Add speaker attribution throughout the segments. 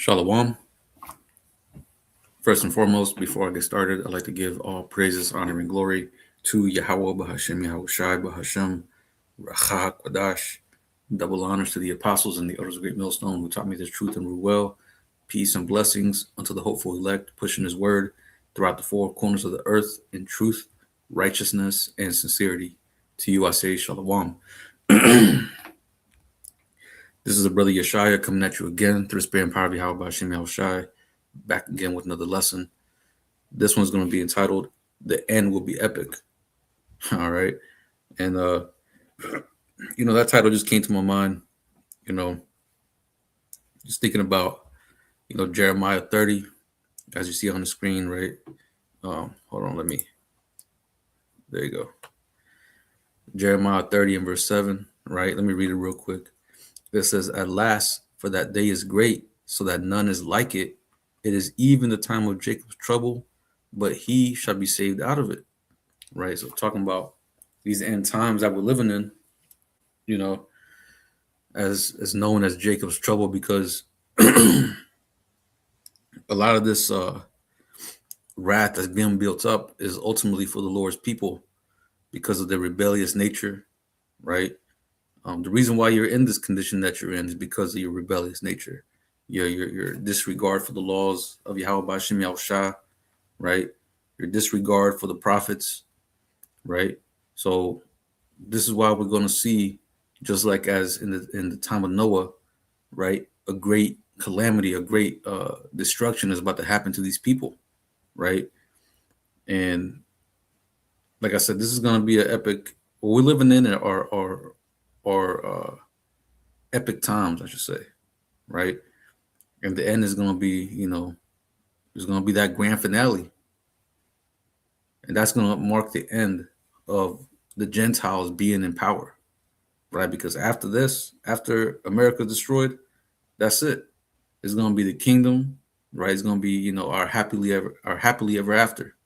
Speaker 1: Shalom. First and foremost, before I get started, I'd like to give all praises, honor, and glory to Yahweh Bahashem Yahushai Bahashem Racha Kwadash. Double honors to the apostles and the elders of Great Millstone who taught me the truth and rule well. Peace and blessings unto the hopeful elect, pushing his word throughout the four corners of the earth in truth, righteousness, and sincerity. To you I say Shalom. This is a brother Yeshaya coming at you again through the spirit and power of Yahweh Bahashem Yahushai. Back again with another lesson. This one's going to be entitled "The End Will Be Epic." All right, and that title just came to my mind. Just thinking about Jeremiah 30, as you see on the screen, right? Hold on, there you go. Jeremiah 30 and verse 7, right? Let me read it real quick. It says, "At last, for that day is great, so that none is like it. It is even the time of Jacob's trouble, but he shall be saved out of it." Right? So talking about these end times that we're living in, as known as Jacob's trouble, because a lot of this wrath that's being built up is ultimately for the Lord's people because of their rebellious nature, right? The reason why you're in this condition that you're in is because of your rebellious nature, your disregard for the laws of Yahweh B'Shem Yahushua, right? Your disregard for the prophets, right? So this is why we're going to see, just like as in the time of Noah, right? A great calamity, a great destruction is about to happen to these people, right? And like I said, this is going to be an epic. What we're living in are epic times, I should say, right? And the end is going to be, there's going to be that grand finale, and that's going to mark the end of the Gentiles being in power, right? Because after this, after America destroyed, that's it. It's going to be the kingdom, right? It's going to be, our happily ever after,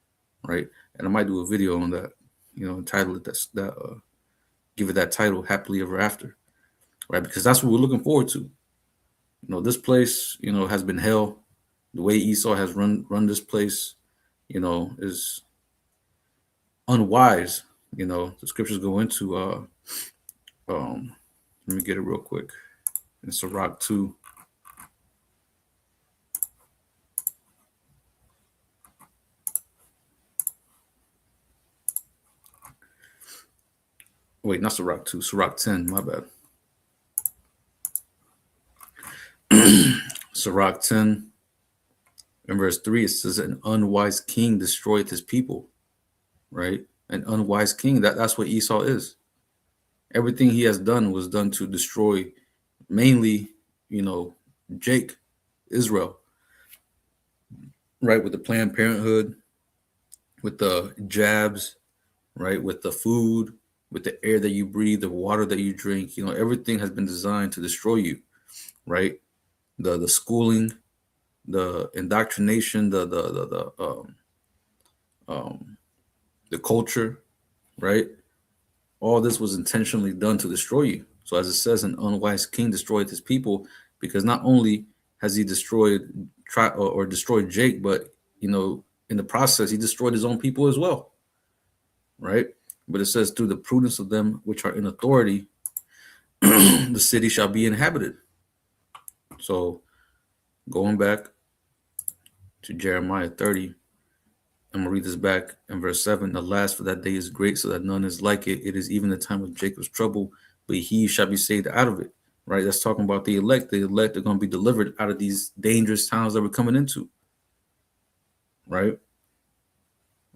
Speaker 1: right? And I might do a video on that, entitle it give it that title, happily ever after, right? Because that's what we're looking forward to. This place, has been hell. The way Esau has run this place, is unwise. The scriptures go into let me get it real quick. In Sirach 2. Wait, not Sirach 2, Sirach 10, my bad. Sirach 10 in verse 3, it says, "An unwise king destroyeth his people," right? An unwise king, that's what Esau is. Everything he has done was done to destroy mainly, Jake, Israel, right? With the Planned Parenthood, with the jabs, right? With the food, with the air that you breathe, the water that you drink, everything has been designed to destroy you, right? The schooling, the indoctrination, the culture, right? All this was intentionally done to destroy you. So as it says, an unwise king destroyed his people, because not only has he destroyed Jake, but in the process he destroyed his own people as well, right? But it says, "Through the prudence of them which are in authority, the city shall be inhabited." So going back to Jeremiah 30, I'm going to read this back in verse 7. "Alas, for that day is great, so that none is like it. It is even the time of Jacob's trouble, but he shall be saved out of it." Right? That's talking about the elect. The elect are going to be delivered out of these dangerous times that we're coming into. Right?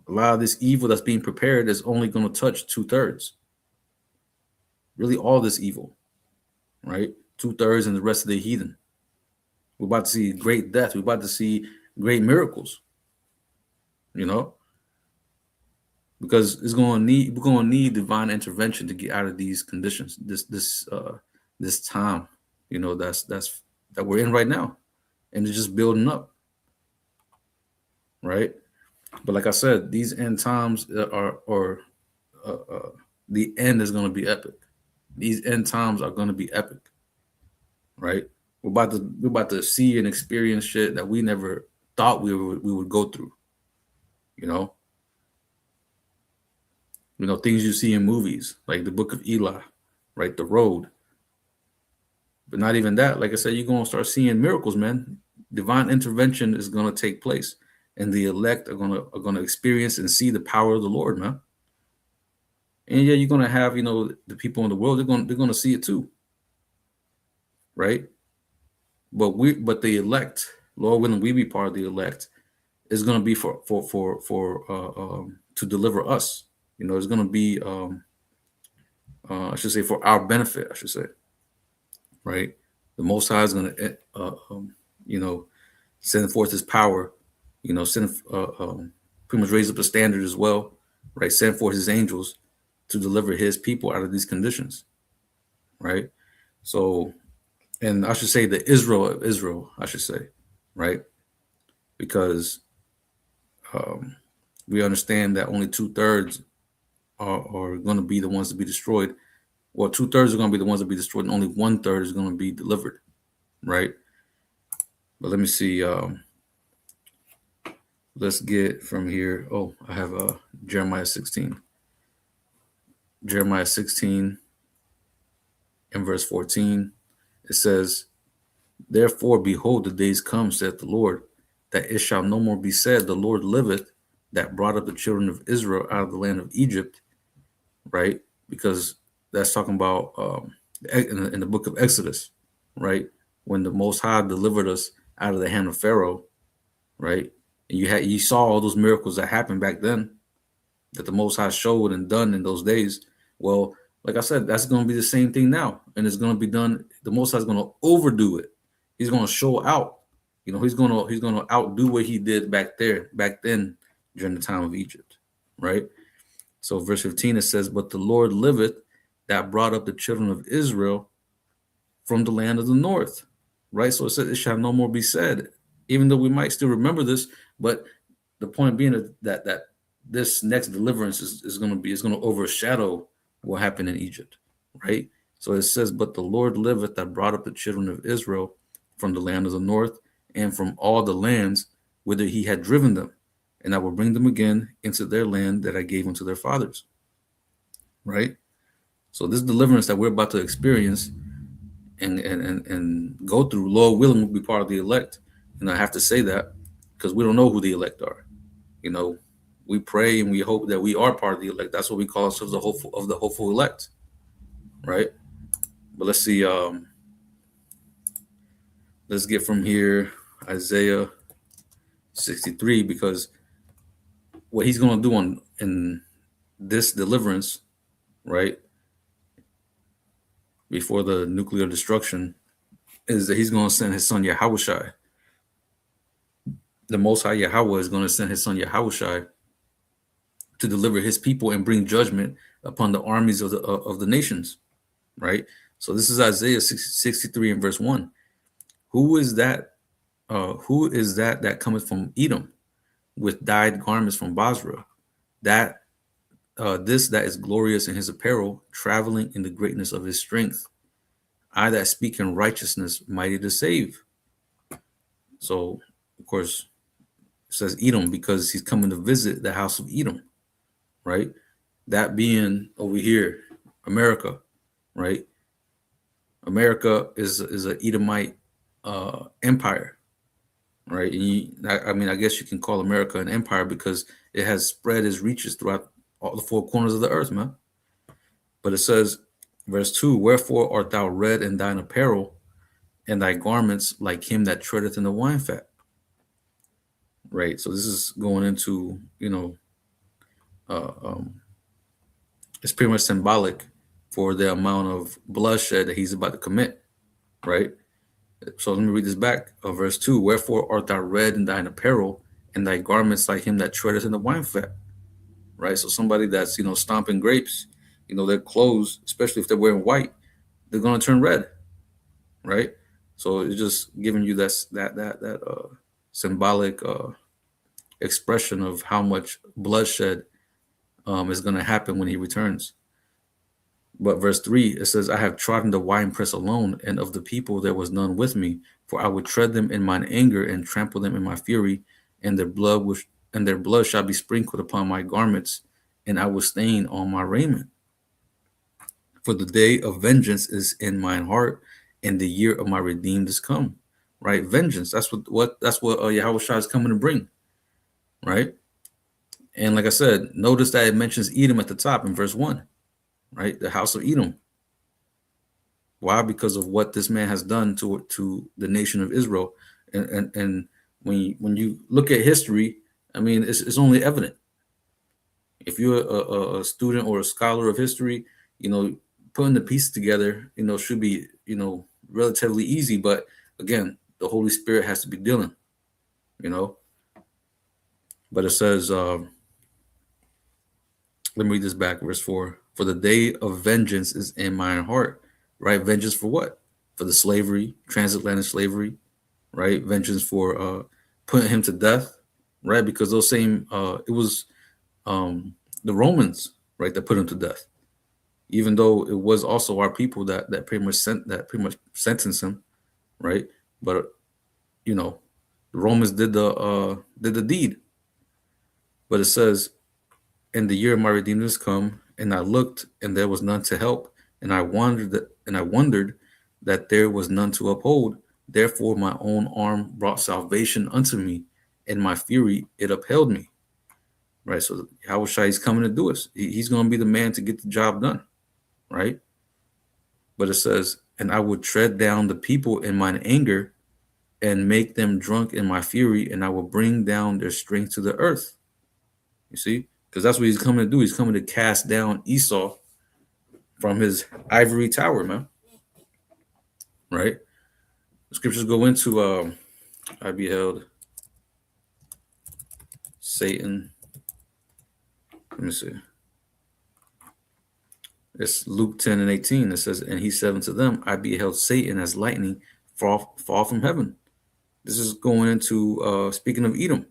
Speaker 1: A lot of this evil that's being prepared is only going to touch 2/3. Really, all this evil. Right? 2/3 and the rest of the heathen. We're about to see great death. We're about to see great miracles. Because we're going to need divine intervention to get out of these conditions, this time, that we're in right now, and it's just building up, right? But like I said, these end times the end is going to be epic. These end times are going to be epic, right? We're about to see and experience shit that we never thought we would go through. You know, things you see in movies like the Book of Eli, right? The Road. But not even that. Like I said, you're gonna start seeing miracles, man. Divine intervention is gonna take place, and the elect are gonna experience and see the power of the Lord, man. And yeah, you're gonna have the people in the world. They're gonna see it too, right? But the elect, Lord willing, we be part of the elect, is gonna be for to deliver us. It's gonna be I should say for our benefit. I should say, right? The Most High is gonna you know send forth His power. Send pretty much raise up the standard as well, right? Send forth His angels to deliver His people out of these conditions, right? So, and I should say the Israel of Israel, I should say, right? Because um, we understand that only 2/3 are going to be the ones to be destroyed. Well, 2/3 are going to be the ones to be destroyed, and only 1/3 is going to be delivered, right? But let me see. Let's get from here. Oh, I have Jeremiah 16. Jeremiah 16 and verse 14. It says, "Therefore, behold, the days come, saith the Lord, that it shall no more be said, the Lord liveth, that brought up the children of Israel out of the land of Egypt," right? Because that's talking about in the book of Exodus, right? When the Most High delivered us out of the hand of Pharaoh, right? And you saw all those miracles that happened back then that the Most High showed and done in those days. Well, like I said, that's going to be the same thing now, and it's going to be done. The Most High is going to overdo it. He's going to show out. He's going to outdo what he did back then during the time of Egypt, right? So verse 15 it says, "But the Lord liveth, that brought up the children of Israel from the land of the north," right? So it says, "It shall no more be said," even though we might still remember this, but the point being that this next deliverance is going to overshadow what happened in Egypt, right? So it says, "But the Lord liveth, that brought up the children of Israel from the land of the north and from all the lands whither he had driven them, and I will bring them again into their land that I gave unto their fathers," right? So this deliverance that we're about to experience and go through, Lord willing, will be part of the elect. And I have to say that because we don't know who the elect are. You know, we pray and we hope that we are part of the elect. That's what we call ourselves, the hopeful elect, right? But let's see. Let's get from here Isaiah 63, because what he's going to do in this deliverance, right, before the nuclear destruction, is that he's going to send his son Yahushai. The Most High Yahweh is going to send his son Yahushai to deliver his people and bring judgment upon the armies of the nations, right? So this is Isaiah 63 and verse 1. Who is that? Who is that cometh from Edom with dyed garments from Basra? That this that is glorious in his apparel, traveling in the greatness of his strength. I that speak in righteousness, mighty to save. So, of course, it says Edom because he's coming to visit the house of Edom, right? That being over here, America, right? America is an Edomite empire, right? And I mean, I guess you can call America an empire because it has spread its reaches throughout all the four corners of the earth, man. But it says, verse 2, "Wherefore art thou red in thine apparel, and thy garments like him that treadeth in the wine fat?" Right. So this is going into, uh, um, it's pretty much symbolic for the amount of bloodshed that he's about to commit, right? So let me read this back. Verse 2, "Wherefore art thou red in thine apparel, and thy garments like him that treadeth in the wine fat," right? So somebody that's, stomping grapes, their clothes, especially if they're wearing white, they're going to turn red, right? So it's just giving you that symbolic expression of how much bloodshed is going to happen when he returns. But verse 3, it says, I have trodden the winepress alone, and of the people there was none with me. For I would tread them in mine anger and trample them in my fury, and their blood shall be sprinkled upon my garments, and I will stain on my raiment. For the day of vengeance is in mine heart, and the year of my redeemed is come. Right? Vengeance. That's what Yahweh Shai is coming to bring. Right? And like I said, notice that it mentions Edom at the top in verse 1. Right? The house of Edom. Why? Because of what this man has done to the nation of Israel. And when you look at history, I mean, it's only evident. If you're a student or a scholar of history, putting the pieces together, should be, relatively easy. But again, the Holy Spirit has to be dealing, you know. But it says, let me read this back, verse 4. For the day of vengeance is in mine heart. Right? Vengeance for what? For the slavery, transatlantic slavery, right? Vengeance for putting him to death, right? Because those same it was the Romans, right, that put him to death. Even though it was also our people that pretty much sentenced him, right? But the Romans did the deed. But it says, "In the year of my redeemer is come, and I looked, and there was none to help, and I wondered that there was none to uphold. Therefore, my own arm brought salvation unto me, and my fury it upheld me." Right. So Yahushua is coming to do us. He's going to be the man to get the job done. Right. But it says, "And I would tread down the people in mine anger, and make them drunk in my fury, and I will bring down their strength to the earth." You see, because that's what he's coming to do. He's coming to cast down Esau from his ivory tower, man. Right. The scriptures go into I beheld Satan. Let me see. It's Luke 10 and 18. It says, "And he said unto them, I beheld Satan as lightning fall from heaven." This is going into speaking of Edom,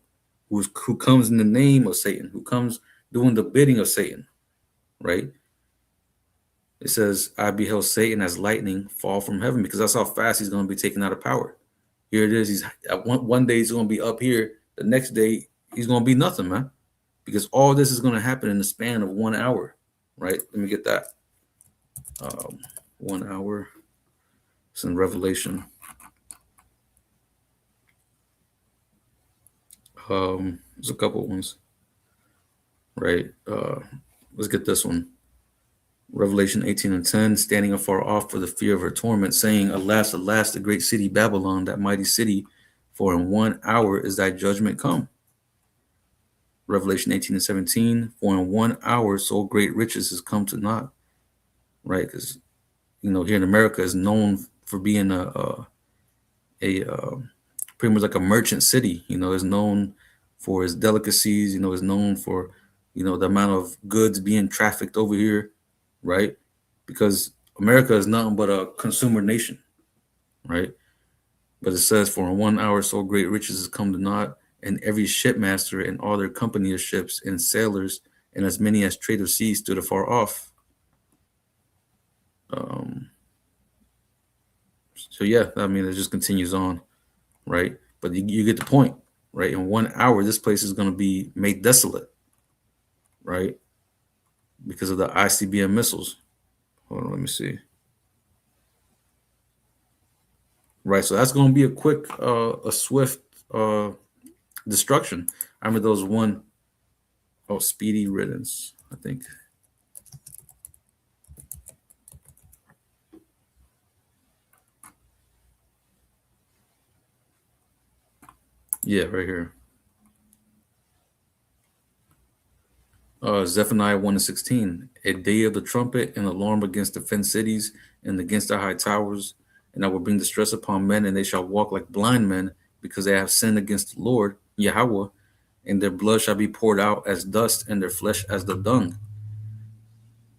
Speaker 1: who comes in the name of Satan, who comes doing the bidding of Satan, right? It says, "I beheld Satan as lightning fall from heaven," because that's how fast he's going to be taken out of power. Here it is. He's one day he's going to be up here. The next day he's going to be nothing, man. Because all this is going to happen in the span of 1 hour, right? Let me get that. 1 hour. It's in Revelation. There's a couple ones, right? Let's get this one. Revelation 18 and 10, "Standing afar off for the fear of her torment, saying, Alas, alas, the great city Babylon, that mighty city, for in 1 hour is thy judgment come." Revelation 18 and 17, "For in 1 hour so great riches has come to naught." Right? Because, here in America is known for being a pretty much like a merchant city. Is known for its delicacies. Is known for, the amount of goods being trafficked over here, right? Because America is nothing but a consumer nation, right? But it says, "For in 1 hour so great riches has come to naught, and every shipmaster and all their company of ships and sailors and as many as trade of seas stood afar off." So yeah, I mean, it just continues on, right? But you get the point, right? In 1 hour, this place is going to be made desolate, right? Because of the ICBM missiles. Hold on, let me see. Right, so that's going to be a swift destruction. I remember those speedy riddance, I think. Yeah, right here. Zephaniah 1 and 16, "A day of the trumpet and alarm against the fenced cities and against the high towers. And I will bring distress upon men, and they shall walk like blind men, because they have sinned against the Lord, Yahweh, and their blood shall be poured out as dust, and their flesh as the dung."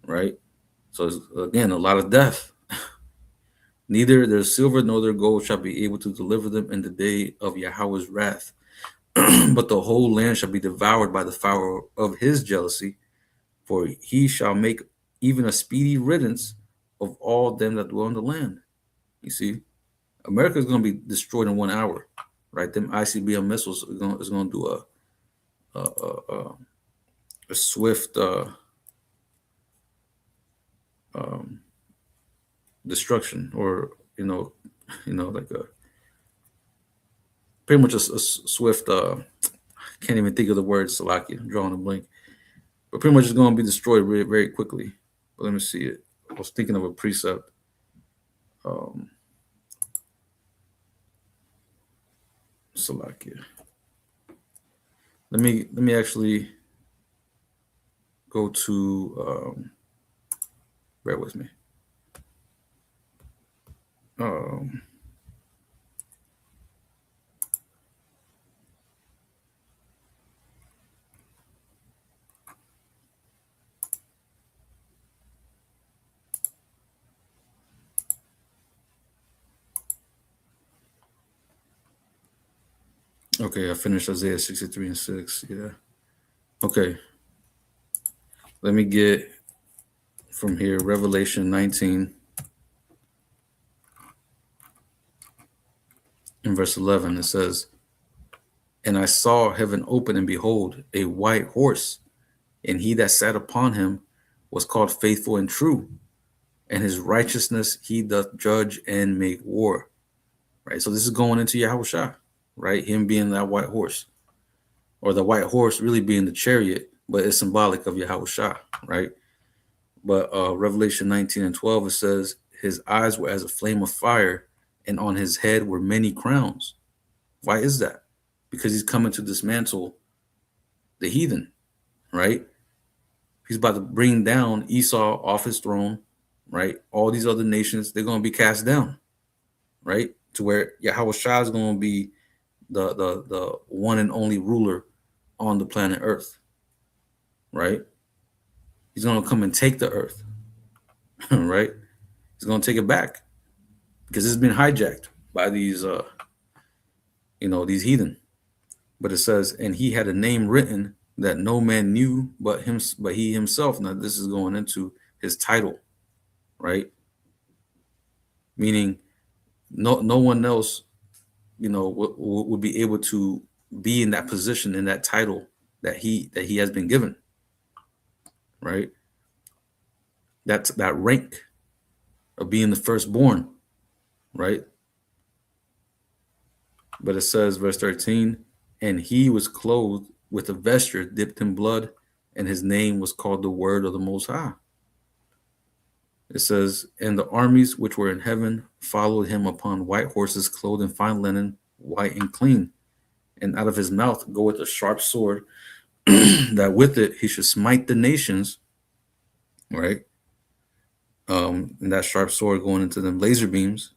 Speaker 1: Right? So, again, a lot of death. "Neither their silver nor their gold shall be able to deliver them in the day of Yahweh's wrath. But the whole land shall be devoured by the fire of his jealousy, for he shall make even a speedy riddance of all them that dwell in the land. You see, America is going to be destroyed in 1 hour, right? Them ICBM missiles is going to do a swift um, destruction, or like a pretty much a swift. Can't even think of the word, Salaki. I'm drawing a blank, but pretty much it's going to be destroyed very, very quickly. But let me see it. I was thinking of a precept. Um, Salakia. Let me actually go to. Bear with me. Um, okay, I finished Isaiah 63 and 6. Yeah. Okay. Let me get from here Revelation 19 in verse 11. It says, "And I saw heaven open, and behold, a white horse, and he that sat upon him was called Faithful and True, and his righteousness he doth judge and make war." Right. So this is going into Yahushua, right? Him being that white horse, or the white horse really being the chariot, but it's symbolic of Yahushua, right? But Revelation 19 and 12, it says, "His eyes were as a flame of fire, and on his head were many crowns." Why is that? Because he's coming to dismantle the heathen, right? He's about to bring down Esau off his throne, right? All these other nations, they're going to be cast down, right? To where Yahushua is going to be the one and only ruler on the planet Earth, right? He's going to come and take the earth, right? He's going to take it back because it's been hijacked by these heathen. But it says, "And he had a name written that no man knew but him, but he himself." Now this is going into his title, right? Meaning, no one else, would be able to be in that position, in that title that he has been given, right? That's that rank of being the firstborn, right? But it says, verse 13, "And he was clothed with a vesture dipped in blood, and his name was called the Word of the Most High." It says, "And the armies which were in heaven followed him upon white horses, clothed in fine linen, white and clean. And out of his mouth goeth a sharp sword, that with it he should smite the nations," right? And that sharp sword going into them laser beams.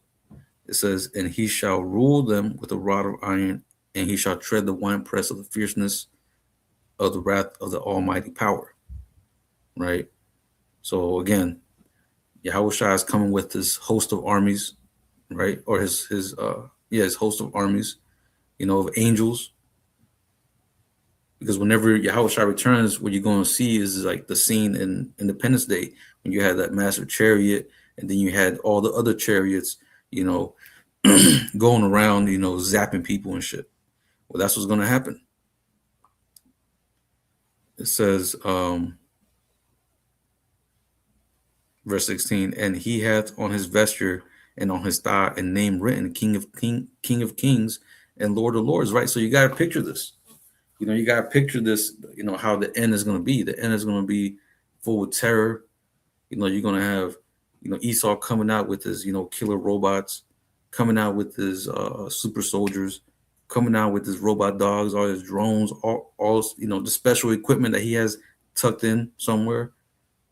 Speaker 1: It says, "And he shall rule them with a rod of iron, and he shall tread the winepress of the fierceness of the wrath of the Almighty power," right? So again, Yahushua is coming with his host of armies, right? Or his host of armies, of angels. Because whenever Yahushua returns, what you're going to see is like the scene in Independence Day when you had that massive chariot, and then you had all the other chariots, you know, going around, zapping people and shit. Well, that's what's going to happen. It says, verse 16, "And he hath on his vesture and on his thigh a name written, King of Kings and Lord of Lords." Right. So you got to picture this. You got to picture this. How the end is going to be. The end is going to be full of terror. You're going to have, Esau coming out with his, killer robots, coming out with his super soldiers, coming out with his robot dogs, all his drones, all the special equipment that he has tucked in somewhere.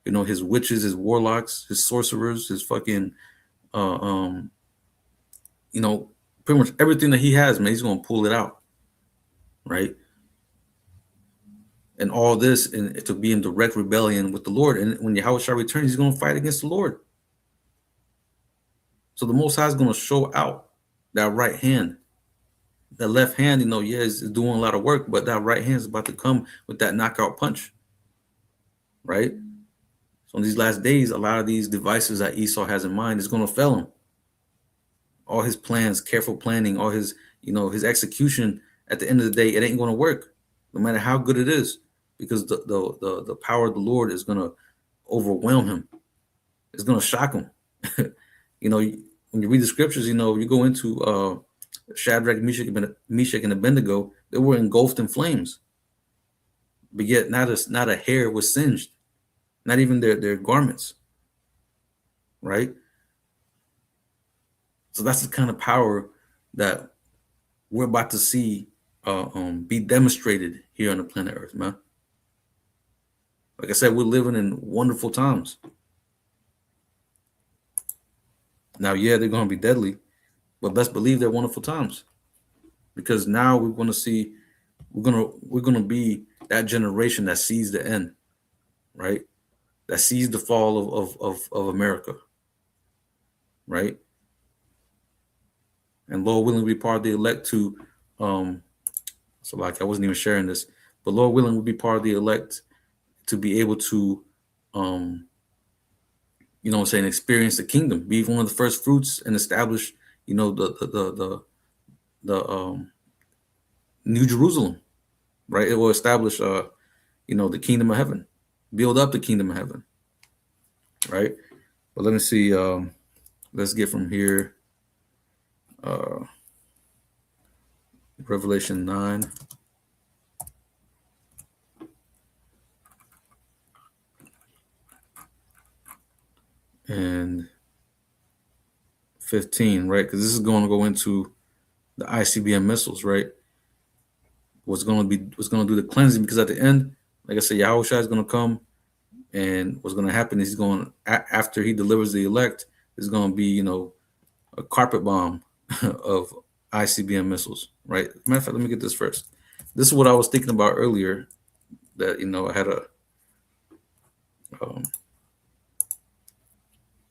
Speaker 1: His witches, his warlocks, his sorcerers, his fucking, pretty much everything that he has, man, he's going to pull it out, right? And all this and to be in direct rebellion with the Lord. And when Yahushua returns, he's going to fight against the Lord. So the Most High is going to show out that right hand. That left hand, is doing a lot of work, but that right hand is about to come with that knockout punch, right? So So in these last days, a lot of these devices that Esau has in mind is going to fail him. All his plans, careful planning, all his, his execution, at the end of the day, it ain't going to work, no matter how good it is, because the power of the Lord is going to overwhelm him. It's going to shock him. When you read the scriptures, you go into Shadrach, Meshach, and Abednego, they were engulfed in flames, but yet not a hair was singed, not even their garments, right? So that's the kind of power that we're about to see be demonstrated here on the planet Earth, man. Like I said, we're living in wonderful times. Now, yeah, they're going to be deadly, but best believe they're wonderful times, because now we're going to see, we're going to be that generation that sees the end, right? That sees the fall of America, right? And Lord willing, we be part of the elect to, so like I wasn't even sharing this, but Lord willing, we'll be part of the elect to be able to, experience the kingdom, be one of the first fruits, and establish, the New Jerusalem, right? It will establish, the kingdom of heaven, build up the kingdom of heaven, right? But let me see. Let's get from here. Revelation 9. And 15, right? Because this is going to go into the ICBM missiles, right? What's going to do the cleansing, because at the end, like I said, Yahushua is going to come, and what's going to happen is he's going, after he delivers the elect, is going to be, a carpet bomb of ICBM missiles, right? Matter of fact, let me get this first. This is what I was thinking about earlier, that, I had a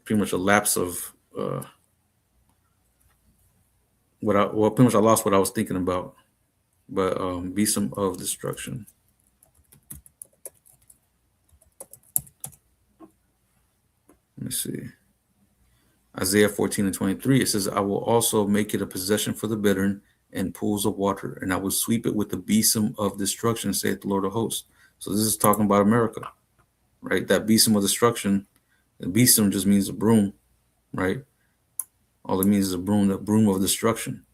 Speaker 1: pretty much a lapse of pretty much I lost what I was thinking about, but besom of destruction. Let me see. Isaiah 14:23, it says, I will also make it a possession for the bittern and pools of water, and I will sweep it with the besom of destruction, saith the Lord of hosts. So this is talking about America, right? That besom of destruction. The besom just means a broom, right? All it means is a broom, the broom of destruction.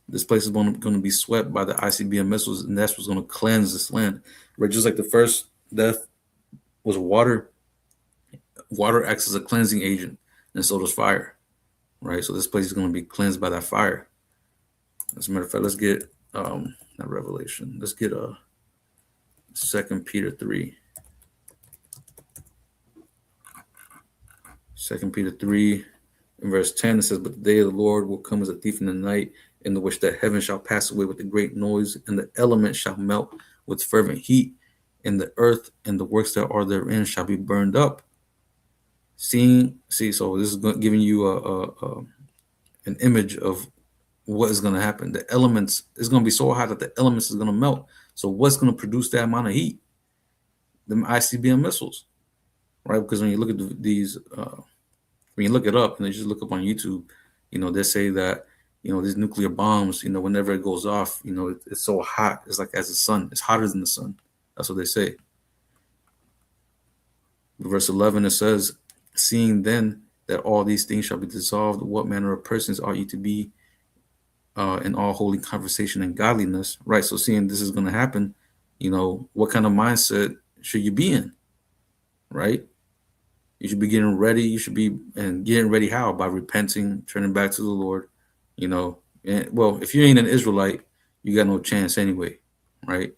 Speaker 1: This place is going to be swept by the ICBM missiles, and that's what's going to cleanse this land, right? Just like the first death was water. Water acts as a cleansing agent, and so does fire, right? So this place is going to be cleansed by that fire. As a matter of fact, let's get not Revelation. Let's get 2 Peter 3. 2 Peter 3 in verse 10, it says, but the day of the Lord will come as a thief in the night, in the which the heaven shall pass away with a great noise, and the elements shall melt with fervent heat, and the earth and the works that are therein shall be burned up. So this is giving you an image of what is going to happen. The elements is going to be so hot that the elements is going to melt. So what's going to produce that amount of heat? Them ICBM missiles, right? Because when you look at these, when you look it up, and you just look up on YouTube, they say that, these nuclear bombs, whenever it goes off, it's so hot. It's like as the sun. It's hotter than the sun. That's what they say. Verse 11, it says, seeing then that all these things shall be dissolved, what manner of persons are ye to be in all holy conversation and godliness, right? So seeing this is going to happen, what kind of mindset should you be in, right? You should be getting ready. You should be getting ready how? By repenting, turning back to the Lord, And, well, if you ain't an Israelite, you got no chance anyway, right?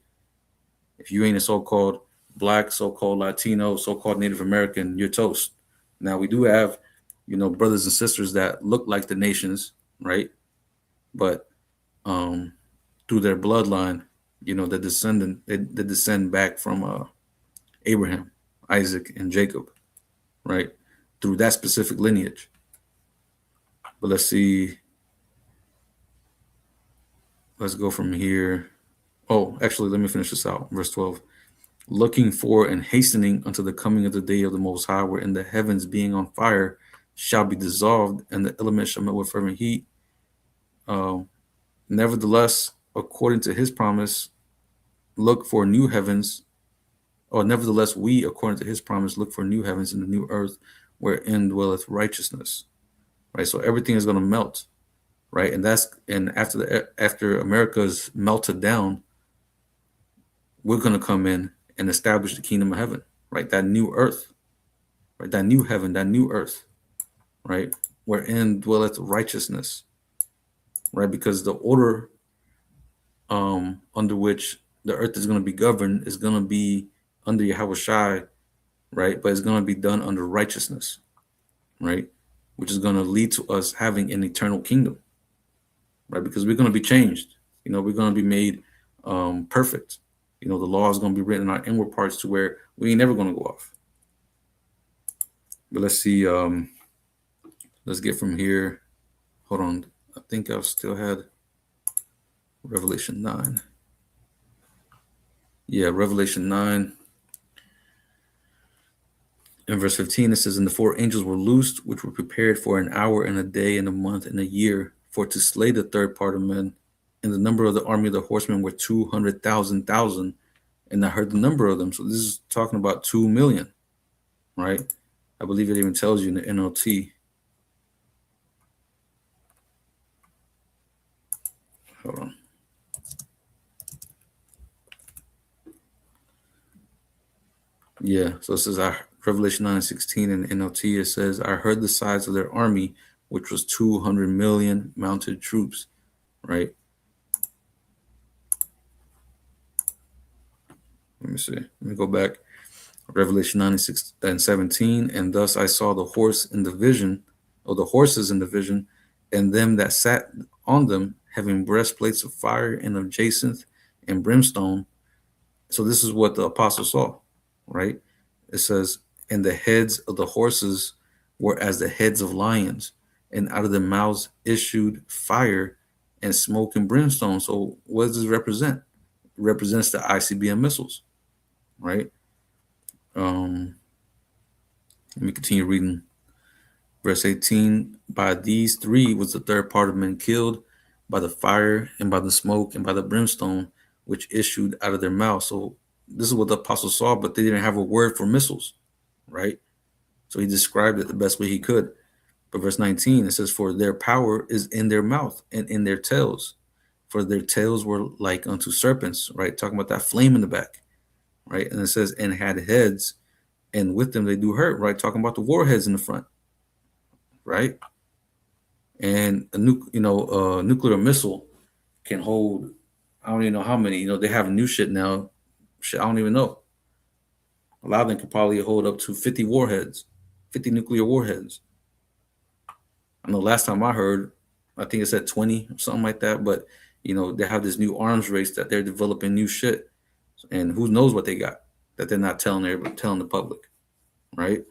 Speaker 1: If you ain't a so-called Black, so-called Latino, so-called Native American, you're toast. Now we do have, brothers and sisters that look like the nations, right? But through their bloodline, they descend back from Abraham, Isaac, and Jacob, right? Through that specific lineage. But let's see. Let's go from here. Oh, actually, let me finish this out. Verse 12. looking for and hastening unto the coming of the day of the Most High, wherein the heavens being on fire shall be dissolved, and the elements shall melt with fervent heat. Um, Nevertheless, according to his promise, look for new heavens. Or nevertheless, we, according to his promise, look for new heavens and the new earth, wherein dwelleth righteousness. Right. So everything is going to melt. Right. And after America's melted down, we're going to come in and establish the kingdom of heaven. Right. That new earth. Right. That new heaven. That new earth. Right. Wherein dwelleth righteousness. Right. Because the order under which the earth is going to be governed is going to be under Yahweh Shai, right? But it's going to be done under righteousness, right? Which is going to lead to us having an eternal kingdom, right? Because we're going to be changed. We're going to be made perfect. The law is going to be written in our inward parts to where we ain't never going to go off. But let's see. Let's get from here. Hold on. I think I've still had Revelation 9. Yeah, Revelation 9. In verse 15, it says, "And the four angels were loosed, which were prepared for an hour and a day and a month and a year, for to slay the third part of men. And the number of the army of the horsemen were 200,000. And I heard the number of them." So this is talking about 2 million, right? I believe it even tells you in the NLT. Hold on. Yeah, so it says, Revelation 9:16 in the NLT, it says, "I heard the size of their army, which was 200 million mounted troops," right? Let me see. Let me go back. Revelation 9:6 and 17, "And thus I saw the horse in the vision, or the horses in the vision, and them that sat on them, having breastplates of fire and of jacinth and brimstone." So this is what the apostle saw, right? It says, "And the heads of the horses were as the heads of lions, and out of their mouths issued fire and smoke and brimstone." So what does this represent? It represents the ICBM missiles, right? Let me continue reading. Verse 18, "By these three was the third part of men killed, by the fire and by the smoke and by the brimstone, which issued out of their mouth." So this is what the apostles saw, but they didn't have a word for missiles, right? So he described it the best way he could. But verse 19, it says, "For their power is in their mouth and in their tails. For their tails were like unto serpents," right? Talking about that flame in the back, right? And it says, "And had heads, and with them they do hurt," right? Talking about the warheads in the front, right? And a nuclear missile can hold, I don't even know how many. They have new shit now. Shit, I don't even know. A lot of them could probably hold up to 50 warheads, 50 nuclear warheads. I know last time I heard, I think it said 20 or something like that. But they have this new arms race that they're developing new shit, and who knows what they got that they're not telling everybody, telling the public, right?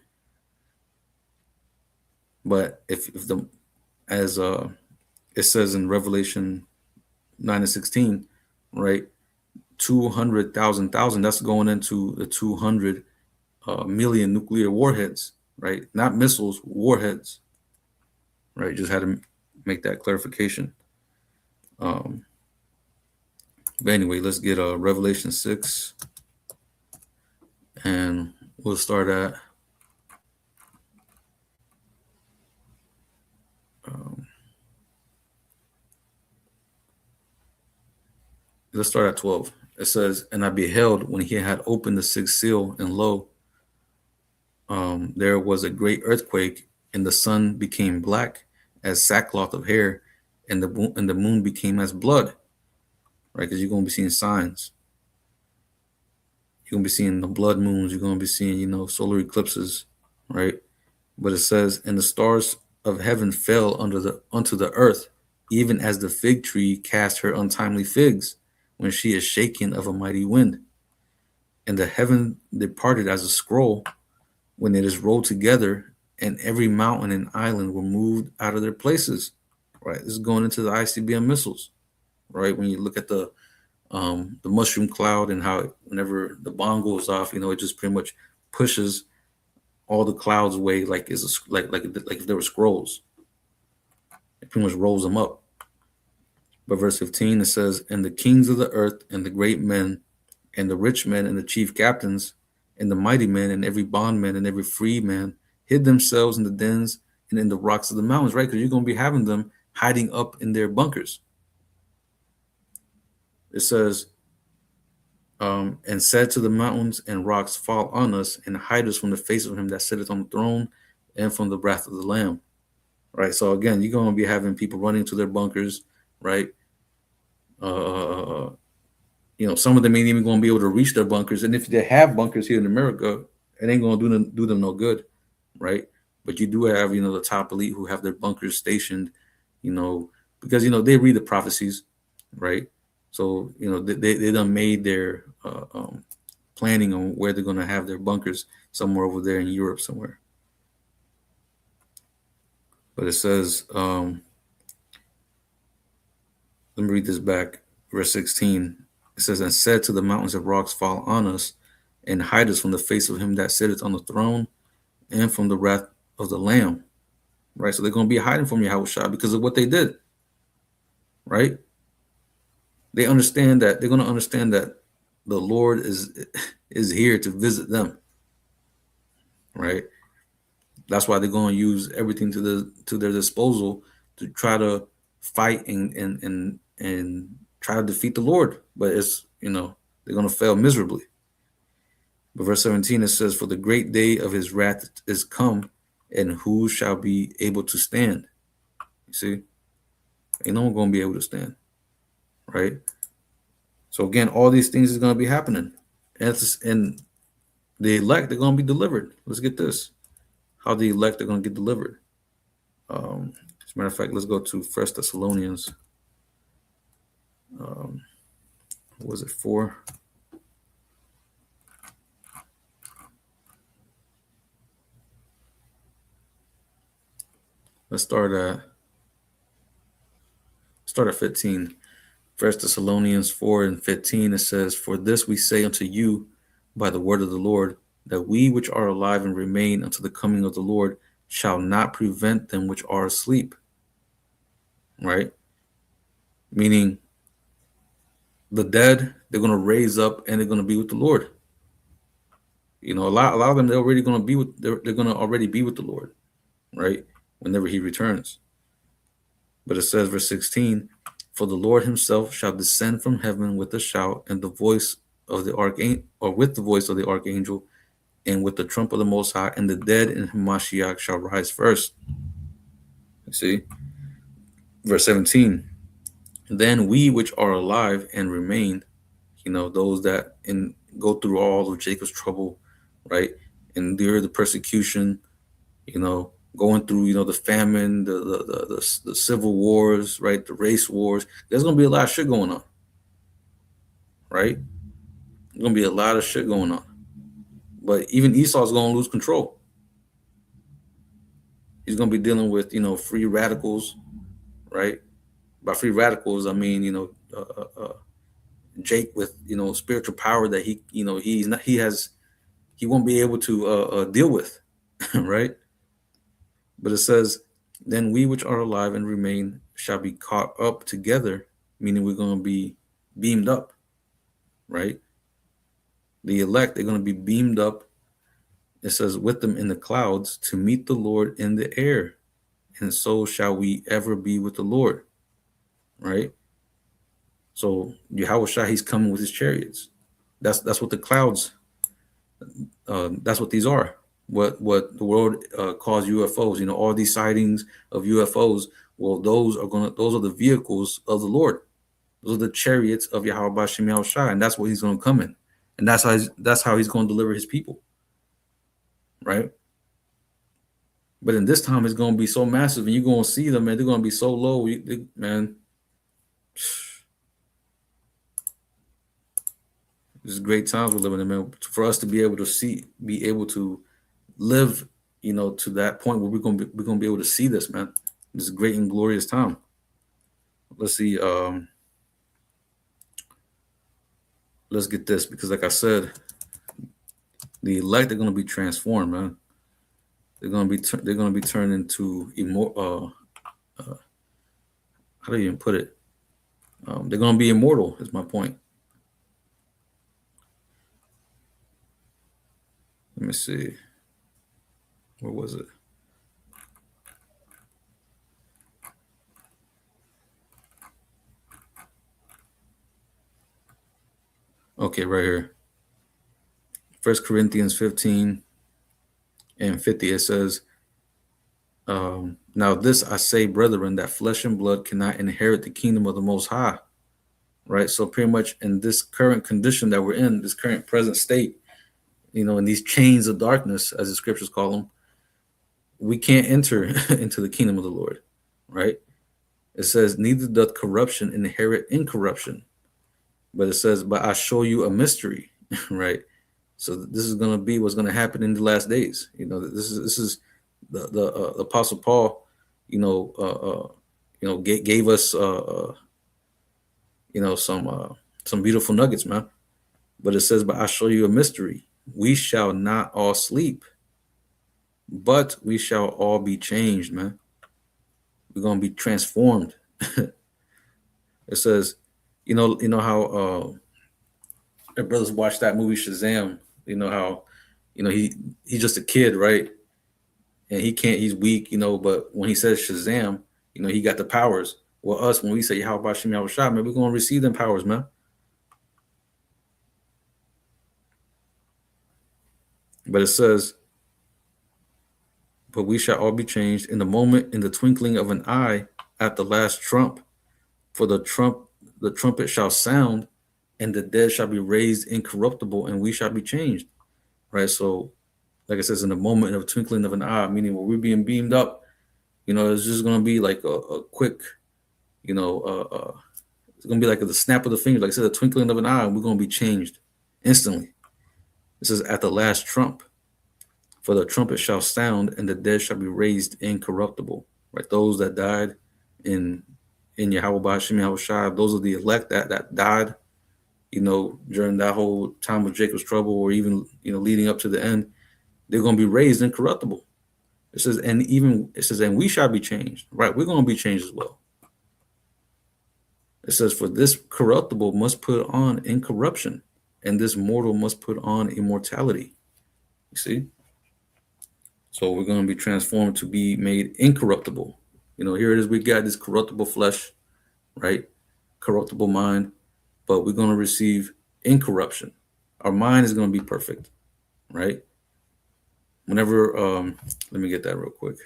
Speaker 1: But if the as it says in Revelation 9:16, right? 200,000, that's going into the 200 million nuclear warheads, right? Not missiles, warheads, right? Just had to make that clarification. But anyway, let's get Revelation 6, and we'll start at let's start at 12. It says, "And I beheld when he had opened the sixth seal, and lo, there was a great earthquake, and the sun became black as sackcloth of hair, and the moon became as blood," right? Because you're gonna be seeing signs. You're gonna be seeing the blood moons. You're gonna be seeing, solar eclipses, right? But it says, "And the stars of heaven fell unto the earth, even as the fig tree cast her untimely figs, when she is shaken of a mighty wind. And the heaven departed as a scroll, when it is rolled together, and every mountain and island were moved out of their places." Right. This is going into the ICBM missiles, right? When you look at the the mushroom cloud, and how whenever the bomb goes off, it just pretty much pushes all the clouds away, like like if there were scrolls. It pretty much rolls them up. But verse 15, it says, "And the kings of the earth, and the great men, and the rich men, and the chief captains, and the mighty men, and every bondman, and every free man, hid themselves in the dens and in the rocks of the mountains," right? Because you're going to be having them hiding up in their bunkers. It says, "And said to the mountains and rocks, fall on us, and hide us from the face of him that sitteth on the throne, and from the wrath of the Lamb." Right. So again, you're going to be having people running to their bunkers, right? Uh, some of them ain't even going to be able to reach their bunkers, and if they have bunkers here in America, it ain't going to do them no good, right? But you do have, the top elite who have their bunkers stationed, you know, because they read the prophecies, right? So they done made their planning on where they're going to have their bunkers, somewhere over there in Europe somewhere. But it says, let me read this back, verse 16. It says, "And said to the mountains and rocks, fall on us, and hide us from the face of him that sitteth on the throne, and from the wrath of the Lamb." Right? So they're going to be hiding from Yahushua because of what they did. Right? They're going to understand that the Lord is here to visit them. Right? That's why they're going to use everything to their disposal to try to fight and try to defeat the Lord. But they're going to fail miserably. But verse 17, it says, "For the great day of his wrath is come, and who shall be able to stand?" You see, ain't no one going to be able to stand, right? So again, all these things is going to be happening, and the elect, they're going to be delivered. Let's get this: how the elect are going to get delivered. As a matter of fact, let's go to First Thessalonians. What was it 4? Let's start at 15. First Thessalonians 4:15, it says, "For this we say unto you by the word of the Lord, that we which are alive and remain unto the coming of the Lord shall not prevent them which are asleep." Right? Meaning the dead, they're going to raise up and they're going to be with the Lord. A lot of them, they're already going to be with, they're going to already be with the Lord, right? Whenever he returns. But it says, verse 16, "For the Lord himself shall descend from heaven with a shout, and the voice of the archangel, or with the voice of the archangel, and with the trump of the Most High, and the dead in Hamashiach shall rise first." You see? Verse 17, "Then we which are alive and remain," those that go through all of Jacob's trouble, right? Endure the persecution, going through, the famine, the civil wars, right? The race wars. There's going to be a lot of shit going on, right? There's going to be a lot of shit going on. But even Esau's going to lose control. He's going to be dealing with, free radicals, right? By free radicals, I mean, Jake with, spiritual power that he won't be able to deal with, right? But it says, "Then we which are alive and remain shall be caught up together," meaning we're going to be beamed up, right? The elect, they're going to be beamed up. It says, "with them in the clouds to meet the Lord in the air. And so shall we ever be with the Lord," right? So Yahushua, he's coming with his chariots. That's what the clouds, that's what these are. What the world calls UFOs. All these sightings of UFOs. Well, those are the vehicles of the Lord. Those are the chariots of Yahweh Bashem Yahushua, and that's what he's going to come in, and that's how he's going to deliver his people, right? But in this time, it's going to be so massive, and you're going to see them, man. They're going to be so low, man. This is great times we're living in, man. For us to be able to live, to that point where we're going to be able to see this, man. This is a great and glorious time. Let's see. let's get this, because like I said, the elect are going to be transformed, man. They're going to be turned into how do you even put it? They're going to be immortal. Is my point. Let me see. Where was it? Okay, right here. 1 Corinthians 15 and 50. It says, "Now this I say, brethren, that flesh and blood cannot inherit the kingdom of the Most High." Right. So pretty much in this current condition that we're in, this current present state, in these chains of darkness, as the scriptures call them, we can't enter into the kingdom of the Lord. Right. It says, "Neither doth corruption inherit incorruption." But it says, "But I show you a mystery." Right. So this is going to be what's going to happen in the last days. This is the Apostle Paul, gave us some beautiful nuggets, man. But it says, "But I show you a mystery. We shall not all sleep, but we shall all be changed, man. We're gonna be transformed." It says, how our brothers watch that movie Shazam. You know how, he's just a kid, right? And he's weak, but when he says Shazam, he got the powers. Well, us, when we say how about Shem Shah, man, we're gonna receive them powers, man. But it says, "But we shall all be changed in the moment, in the twinkling of an eye, at the last trump. For the trumpet shall sound, and the dead shall be raised incorruptible, and we shall be changed." Right. So, like it says, in the moment of twinkling of an eye, meaning when we're being beamed up, it's just gonna be like a quick, it's gonna be like the snap of the finger, like I said, the twinkling of an eye, and we're gonna be changed instantly. It says, "At the last trump, for the trumpet shall sound, and the dead shall be raised incorruptible." Right. Those that died in Yahweh Ba'ashem Yahweh Shai, those are the elect that died, during that whole time of Jacob's trouble, or even, leading up to the end. They're going to be raised incorruptible. And we shall be changed. Right. We're going to be changed as well. It says, "For this corruptible must put on incorruption, and this mortal must put on immortality." You see? So we're going to be transformed to be made incorruptible. Here it is. We got this corruptible flesh, right? Corruptible mind, but we're going to receive incorruption. Our mind is going to be perfect, right? Whenever, let me get that real quick.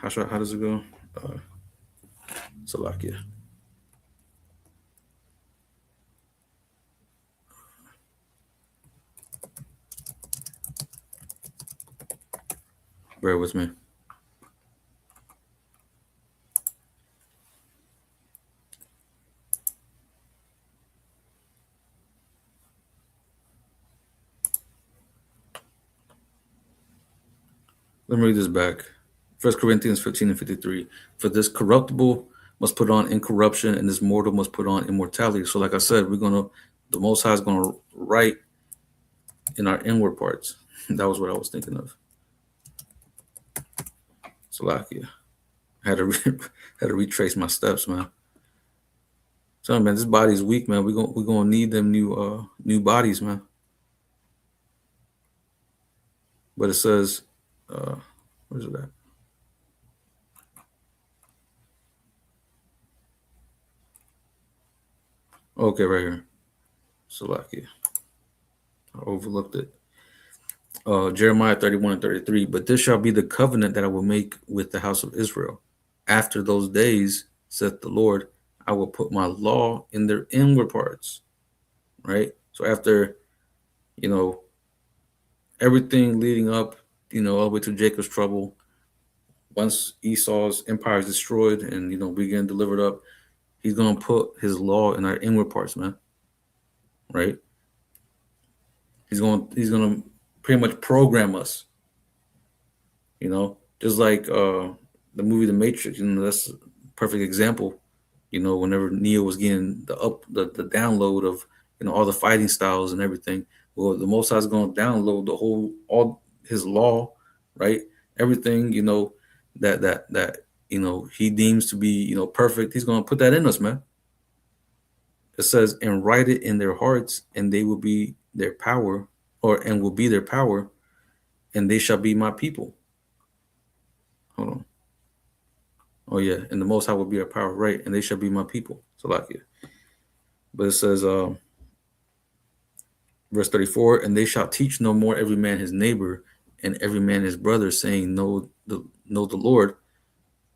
Speaker 1: How does it go? Salakia. Bear with me. Let me read this back. 1 Corinthians 15 and 53. "For this corruptible must put on incorruption, and this mortal must put on immortality." So, like I said, the Most High is going to write in our inward parts. That was what I was thinking of. Salakia. I had to had to retrace my steps, man. So, man, this body's weak, man. We're gonna need them new bodies, man. But it says, where's it at? Okay, right here. Salakia. I overlooked it. Jeremiah 31 and 33. "But this shall be the covenant that I will make with the house of Israel. After those days, saith the Lord, I will put my law in their inward parts." Right? So after, you know, everything leading up, all the way to Jacob's trouble, once Esau's empire is destroyed and, we get delivered up, he's going to put his law in our inward parts, man. Right? He's going to pretty much program us, just like the movie The Matrix, that's a perfect example. Whenever Neo was getting the download of all the fighting styles and everything, well, the Most High is going to download the whole all his law, right? Everything that he deems to be perfect. He's going to put that in us, man. It says, and write it in their hearts, and they will be their power, and will be their power, and they shall be my people. Hold on. Oh yeah, and the Most High will be our power, right? And they shall be my people. So like it. But it says, verse 34, and they shall teach no more every man his neighbor and every man his brother, saying, know the Lord,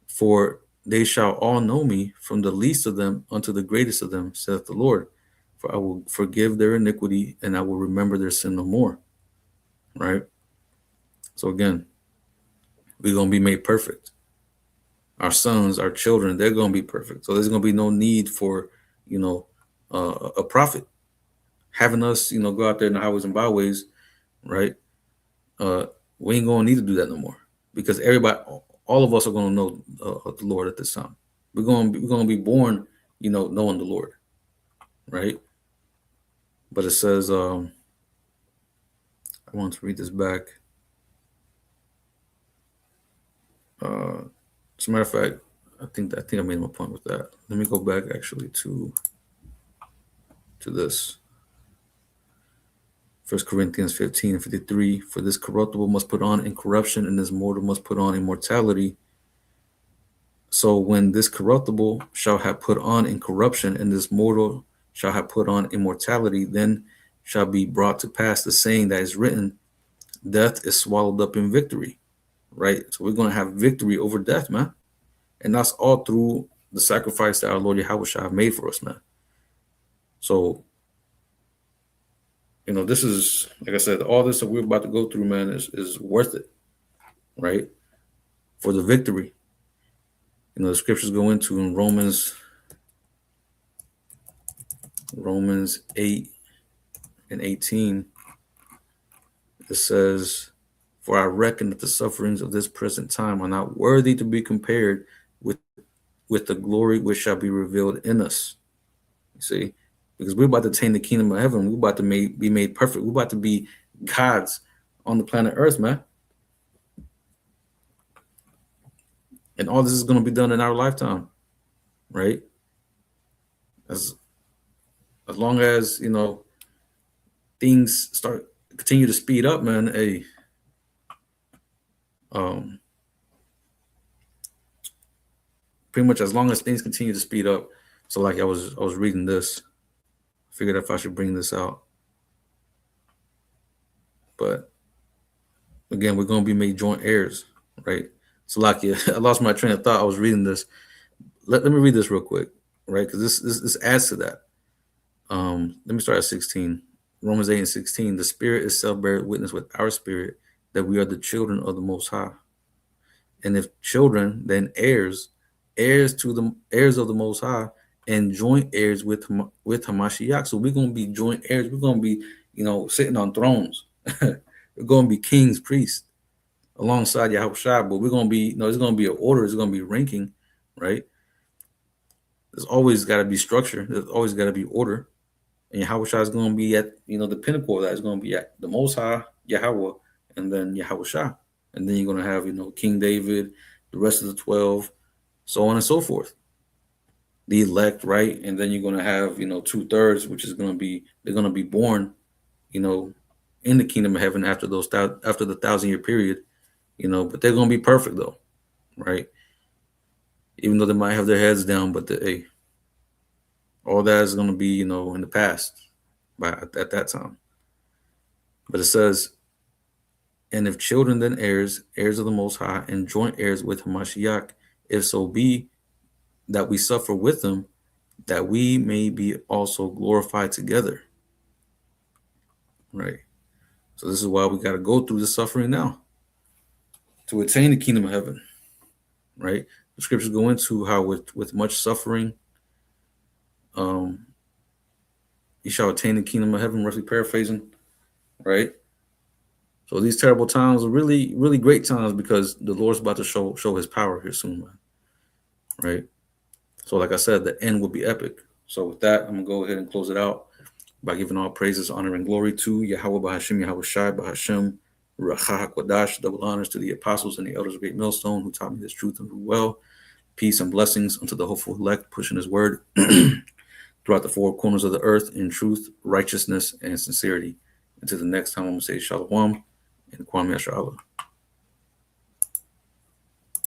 Speaker 1: for they shall all know me, from the least of them unto the greatest of them, saith the Lord. For I will forgive their iniquity, and I will remember their sin no more. Right? So again, we're going to be made perfect. Our sons, our children, they're going to be perfect. So there's going to be no need for, a prophet having us, go out there in the highways and byways, right? We ain't going to need to do that no more, because everybody, all of us are going to know the Lord at this time. We're going to be born, knowing the Lord, right? But it says, I want to read this back. As a matter of fact, I think I made my point with that. Let me go back actually to this. 1 Corinthians 15:53. For this corruptible must put on incorruption, and this mortal must put on immortality. So when this corruptible shall have put on incorruption, and this mortal shall have put on immortality, then shall be brought to pass the saying that is written, death is swallowed up in victory. Right? So we're going to have victory over death, man. And that's all through the sacrifice that our Lord Yahushua made for us, man. So, this is, like I said, all this that we're about to go through, man, is worth it, right? For the victory. The scriptures go into in Romans 8 and 18. It says, for I reckon that the sufferings of this present time are not worthy to be compared with the glory which shall be revealed in us. You see, because we're about to attain the kingdom of heaven. We're about to be made perfect. We're about to be gods on the planet Earth, man. And all this is going to be done in our lifetime, right? As long as, things continue to speed up, man. Pretty much as long as things continue to speed up. So like I was reading this, figured if I should bring this out. But again, we're going to be made joint heirs, right? So like I lost my train of thought. I was reading this. Let me read this real quick, right? Because this adds to that. Let me start at 16. Romans 8 and 16. The Spirit itself bears witness with our spirit that we are the children of the Most High. And if children, then heirs of the Most High, and joint heirs with Hamashiach. So we're going to be joint heirs. We're going to be, sitting on thrones. We're going to be kings, priests, alongside Yahushua. But we're going to be, there's going to be an order. There's going to be ranking, right? There's always got to be structure. There's always got to be order. And Yahushua is going to be at, the pinnacle of that is going to be at the Most High, Yahweh, and then Yahushua. And then you're going to have, King David, the rest of the 12, so on and so forth. The elect, right? And then you're going to have, 2/3, which is going to be, they're going to be born, in the kingdom of heaven after the 1,000-year period, but they're going to be perfect though, right? Even though they might have their heads down, but all that is going to be, in the past at that time. But it says, and if children, then heirs of the Most High, and joint heirs with Hamashiach, if so be that we suffer with them, that we may be also glorified together. Right. So this is why we got to go through the suffering now to attain the kingdom of heaven. Right. The scriptures go into how with much suffering, you shall attain the kingdom of heaven, roughly paraphrasing. Right. So these terrible times are really, really great times because the Lord's about to show his power here soon, man. Right? So like I said, the end will be epic. So with that, I'm gonna go ahead and close it out by giving all praises, honor, and glory to Yahweh Bahashim, Yahweh Shai Bahashim, Rachah Kodash, double honors to the apostles and the elders of Great Millstone who taught me this truth and well. Peace and blessings unto the hopeful elect, pushing his word throughout the four corners of the earth in truth, righteousness, and sincerity. Until the next time, I'm going to say Shalom and Kwame Yasha Allah.